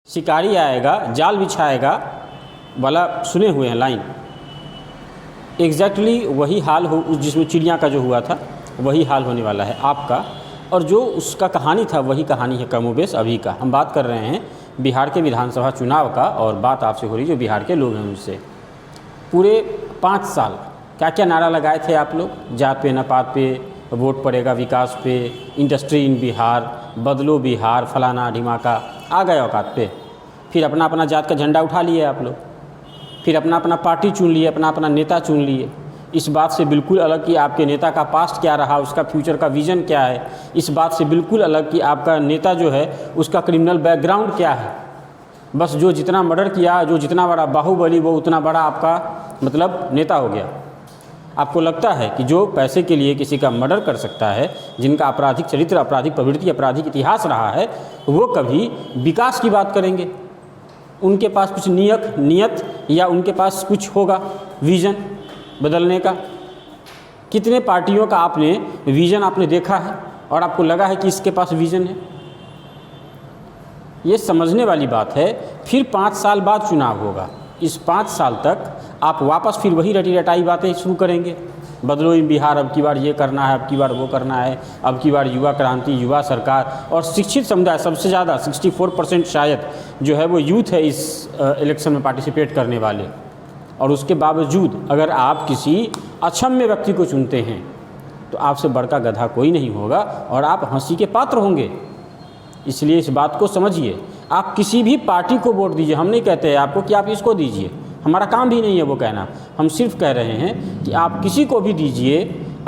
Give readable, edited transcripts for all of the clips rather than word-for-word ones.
शिकारी आएगा जाल बिछाएगा वाला सुने हुए हैं लाइन। एग्जैक्टली वही हाल हो जिसमें चिड़िया का जो हुआ था वही हाल होने वाला है आपका, और जो उसका कहानी था वही कहानी है कमोबेश अभी का। हम बात कर रहे हैं बिहार के विधानसभा चुनाव का, और बात आपसे हो रही जो बिहार के लोग हैं उनसे। पूरे 5 साल क्या क्या नारा लगाए थे आप लोग? जात पे नपात पे वोट पड़ेगा, विकास पे, इंडस्ट्री इन बिहार, बदलो बिहार, फलाना ढिमाका, आ गए औकात पे। फिर अपना अपना जात का झंडा उठा लिए आप लोग, फिर अपना अपना पार्टी चुन लिए, अपना अपना नेता चुन लिए। इस बात से बिल्कुल अलग कि आपके नेता का पास्ट क्या रहा, उसका फ्यूचर का विज़न क्या है। इस बात से बिल्कुल अलग कि आपका नेता जो है उसका क्रिमिनल बैकग्राउंड क्या है। बस जो जितना मर्डर किया, जो जितना बड़ा बाहुबली, वो उतना बड़ा आपका मतलब नेता हो गया। आपको लगता है कि जो पैसे के लिए किसी का मर्डर कर सकता है, जिनका आपराधिक चरित्र, आपराधिक प्रवृत्ति, आपराधिक इतिहास रहा है, वो कभी विकास की बात करेंगे? उनके पास कुछ नियत या उनके पास कुछ होगा विज़न बदलने का? कितने पार्टियों का आपने विज़न आपने देखा है और आपको लगा है कि इसके पास विज़न है? ये समझने वाली बात है। फिर 5 साल बाद चुनाव होगा। इस 5 साल तक आप वापस फिर वही रटी रटाई बातें शुरू करेंगे। बदलो इन बिहार, अब की बार ये करना है, अब की बार वो करना है, अब की बार युवा क्रांति, युवा सरकार। और शिक्षित समुदाय सबसे ज़्यादा 64% शायद जो है वो यूथ है इस इलेक्शन में पार्टिसिपेट करने वाले। और उसके बावजूद अगर आप किसी अक्षम्य व्यक्ति को चुनते हैं तो आपसे बड़का गधा कोई नहीं होगा और आप हंसी के पात्र होंगे। इसलिए इस बात को समझिए। आप किसी भी पार्टी को वोट दीजिए, हम नहीं कहते हैं आपको कि आप इसको दीजिए, हमारा काम भी नहीं है वो कहना। हम सिर्फ कह रहे हैं कि आप किसी को भी दीजिए,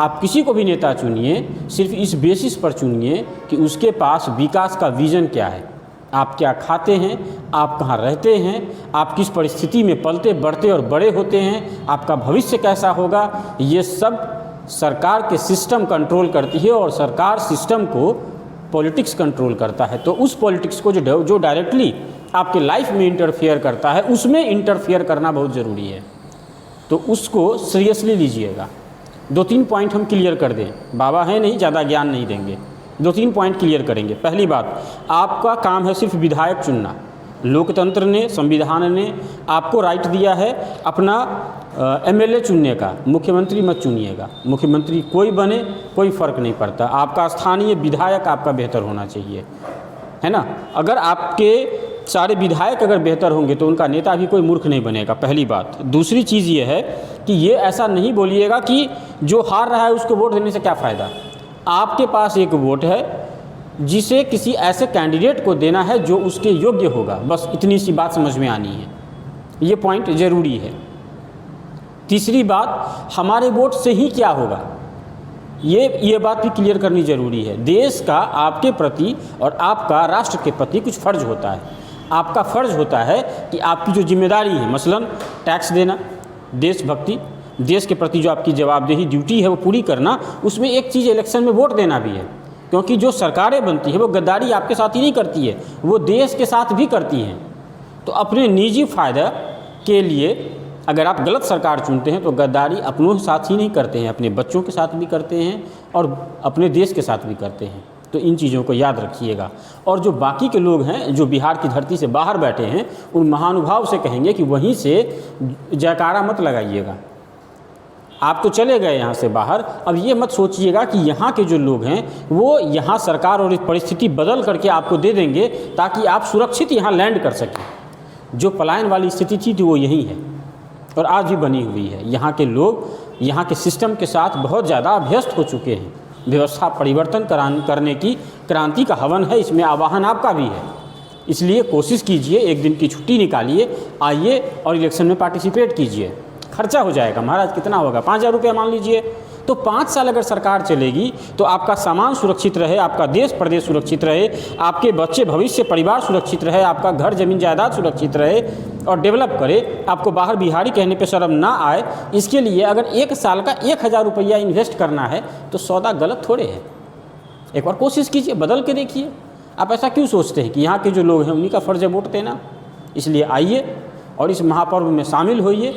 आप किसी को भी नेता चुनिए, सिर्फ इस बेसिस पर चुनिए कि उसके पास विकास का विज़न क्या है। आप क्या खाते हैं, आप कहाँ रहते हैं, आप किस परिस्थिति में पलते बढ़ते और बड़े होते हैं, आपका भविष्य कैसा होगा, ये सब सरकार के सिस्टम कंट्रोल करती है। और सरकार सिस्टम को पॉलिटिक्स कंट्रोल करता है। तो उस पॉलिटिक्स को जो डायरेक्टली आपके लाइफ में इंटरफेयर करता है, उसमें इंटरफेयर करना बहुत ज़रूरी है। तो उसको सीरियसली लीजिएगा। 2-3 पॉइंट हम क्लियर कर दें। बाबा हैं नहीं, ज़्यादा ज्ञान नहीं देंगे। 2-3 पॉइंट क्लियर करेंगे। पहली बात, आपका काम है सिर्फ विधायक चुनना। लोकतंत्र ने, संविधान ने आपको राइट दिया है अपना एमएलए चुनने का। मुख्यमंत्री मत चुनिएगा। मुख्यमंत्री कोई बने, कोई फ़र्क नहीं पड़ता। आपका स्थानीय विधायक आपका बेहतर होना चाहिए, है ना। अगर आपके सारे विधायक अगर बेहतर होंगे तो उनका नेता भी कोई मूर्ख नहीं बनेगा, पहली बात। दूसरी चीज़ ये है कि ये ऐसा नहीं बोलिएगा कि जो हार रहा है उसको वोट देने से क्या फ़ायदा। आपके पास एक वोट है जिसे किसी ऐसे कैंडिडेट को देना है जो उसके योग्य होगा। बस इतनी सी बात समझ में आनी है, ये पॉइंट ज़रूरी है। तीसरी बात, हमारे वोट से ही क्या होगा, ये बात भी क्लियर करनी ज़रूरी है। देश का आपके प्रति और आपका राष्ट्र के प्रति कुछ फ़र्ज होता है। आपका फ़र्ज होता है कि आपकी जो जिम्मेदारी है, मसलन टैक्स देना, देशभक्ति, देश के प्रति जो आपकी जवाबदेही ड्यूटी है वो पूरी करना। उसमें एक चीज़ इलेक्शन में वोट देना भी है, क्योंकि जो सरकारें बनती है वो गद्दारी आपके साथ ही नहीं करती है, वो देश के साथ भी करती हैं। तो अपने निजी फ़ायदा के लिए अगर आप गलत सरकार चुनते हैं तो गद्दारी अपनों के साथ ही नहीं करते हैं, अपने बच्चों के साथ भी करते हैं और अपने देश के साथ भी करते हैं। तो इन चीज़ों को याद रखिएगा। और जो बाकी के लोग हैं जो बिहार की धरती से बाहर बैठे हैं, उन महानुभाव से कहेंगे कि वहीं से जयकारा मत लगाइएगा। आप तो चले गए यहाँ से बाहर, अब ये मत सोचिएगा कि यहाँ के जो लोग हैं वो यहाँ सरकार और इस परिस्थिति बदल करके आपको दे देंगे ताकि आप सुरक्षित यहाँ लैंड कर सकें। जो पलायन वाली स्थिति थी वो यही है और आज भी बनी हुई है। यहाँ के लोग यहाँ के सिस्टम के साथ बहुत ज़्यादा अभ्यस्त हो चुके हैं। व्यवस्था परिवर्तन करने की क्रांति का हवन है, इसमें आह्वान आपका भी है। इसलिए कोशिश कीजिए, एक दिन की छुट्टी निकालिए, आइए और इलेक्शन में पार्टिसिपेट कीजिए। खर्चा हो जाएगा महाराज, कितना होगा, 5,000 रुपया मान लीजिए। तो 5 साल अगर सरकार चलेगी तो आपका सामान सुरक्षित रहे, आपका देश प्रदेश सुरक्षित रहे, आपके बच्चे भविष्य परिवार सुरक्षित रहे, आपका घर जमीन जायदाद सुरक्षित रहे और डेवलप करे, आपको बाहर बिहारी कहने पे शर्म ना आए। इसके लिए अगर 1 साल का 1,000 रुपया इन्वेस्ट करना है तो सौदा गलत थोड़े है। एक बार कोशिश कीजिए, बदल के देखिए। आप ऐसा क्यों सोचते हैं कि यहाँ के जो लोग हैं उन्हीं का फ़र्ज़ है वोट देना? इसलिए आइए और इस महापर्व में शामिल होइए।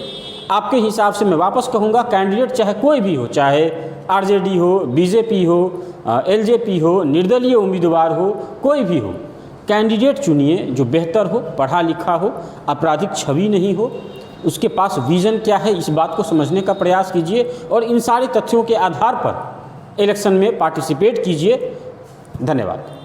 आपके हिसाब से मैं वापस कहूँगा, कैंडिडेट चाहे कोई भी हो, चाहे आरजेडी हो, बीजेपी हो, एलजेपी हो, निर्दलीय उम्मीदवार हो, कोई भी हो, कैंडिडेट चुनिए जो बेहतर हो, पढ़ा लिखा हो, आपराधिक छवि नहीं हो, उसके पास विज़न क्या है इस बात को समझने का प्रयास कीजिए और इन सारे तथ्यों के आधार पर इलेक्शन में पार्टिसिपेट कीजिए। धन्यवाद।